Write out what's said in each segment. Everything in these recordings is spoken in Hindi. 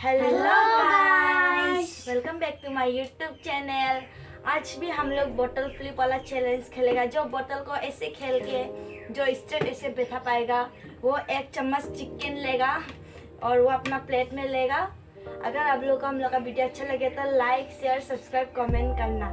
Hello guys, welcome back to my YouTube channel. आज भी हम लोग बोतल फ्लिप वाला चैलेंज खेलेगा। जो बोतल को ऐसे खेल के जो स्ट्रेट ऐसे बैठा पाएगा वो 1 चम्मच चिकन लेगा और वो अपना प्लेट में लेगा। अगर आप लोग को हम लोग का वीडियो अच्छा लगे तो लाइक शेयर सब्सक्राइब कमेंट करना।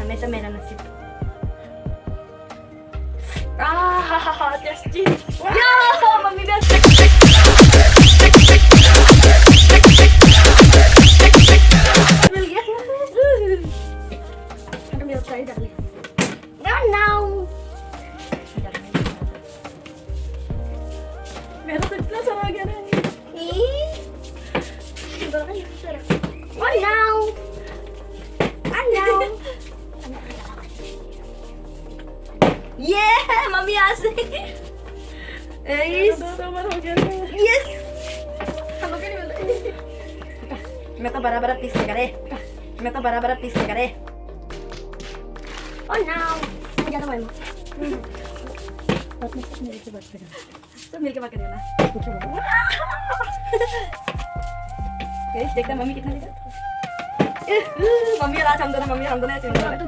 हमेशा मेरा नसीब। टेस्टी। मम्मी भी मिल गया। मेरा तो इतना सारा आ गया ना। ये मम्मी आज से यस मैं तो बड़ा बड़ा पीस करे। मैं तो बड़ा बड़ा पीस करे। ओह नाउ ज्यादा मालूम तो मिलके बात करेगा ना। गाइस देखते हैं मम्मी कितना लेगा। मम्मी और आज हम दोनों तो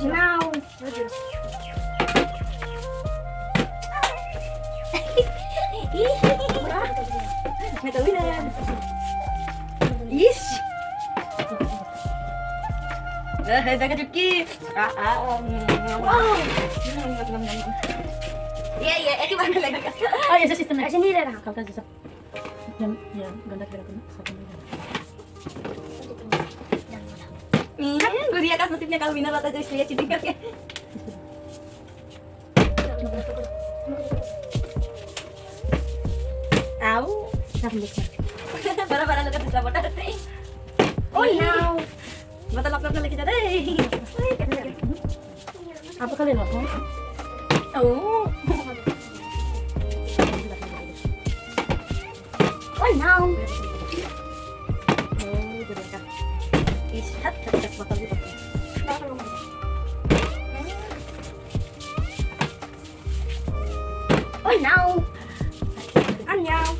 नाउ मैं तो विनर। इश है जगह चुटकी। ये एक ही बार में लगेगा। और ऐसे सिस्टम ऐसे नहीं ले रहा हल्का जैसा ये गंदा कर रहा। गुड़िया का नसीब ने कल विनर आता है इसलिए चीटिंग करके। आओ बड़ा बड़ा लगा दूसरा बोतल। ओह नो बोतल अपना लेके जा रहे। आप खा लेना। ओह now इस हद तक बोतल भी oh now annyeong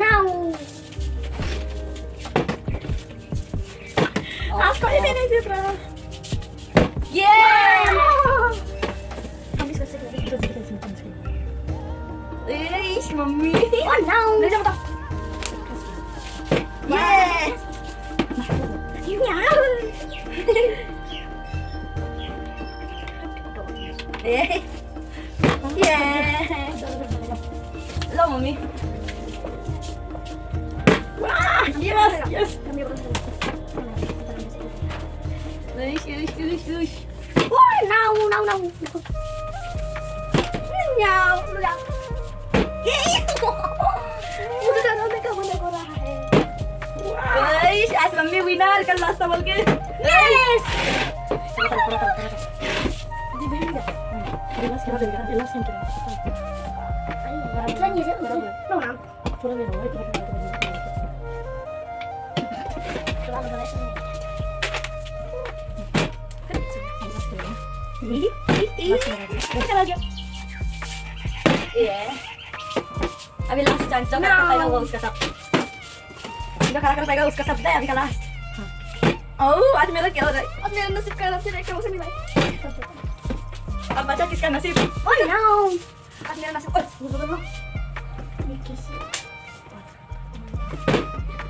now आपको ही देने से रहा। Ish, mami. Oh no. Lấy ra tao. Yeah. Yêu nhau. Yeah. Yeah. Lo mami. Yes, yes. Ish. Oh no. No. मुझे डराने का मन हो रहा है। गाइस आज मम्मी विनर कल लास्ट बोल के। यस अभी लास्ट चांस जो खड़ा पाएगा वो उसका सब। जो खड़ा कर पाएगा उसका सब है अभी का लास्ट। ओह आज मेरा क्या हो रहा है। अब मेरा नसीब का नसीब एक मुझे मिला है। अब बचा किसका नसीब। ओह नो आज मेरा नसीब। ओह ये कैसे।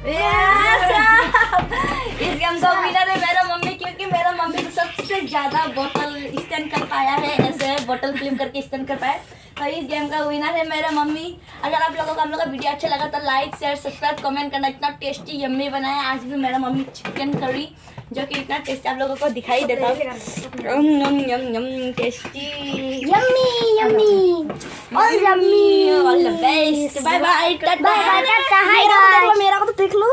यस इस गेम का विनर है मेरा मम्मी, क्योंकि मेरा मम्मी तो सबसे ज्यादा बोतल स्टैंड कर पाया है। ऐसे बोतल फ्लिप करके स्टैंड कर पाया। तो इस गेम का विनर है मेरा मम्मी। अगर आप लोगों को हम लोग का वीडियो अच्छा लगा तो लाइक शेयर सब्सक्राइब कमेंट करना। इतना टेस्टी यम्मी बनाया आज भी मेरा मम्मी चिकन करी। जो कि इतना टेस्टी आप लोगों को दिखाई देता। टेस्टी, यम्मी यम्मी और yummy. All the best, bye bye, tata. Bye bye, tata, hi guys. मेरा को तो देख लो।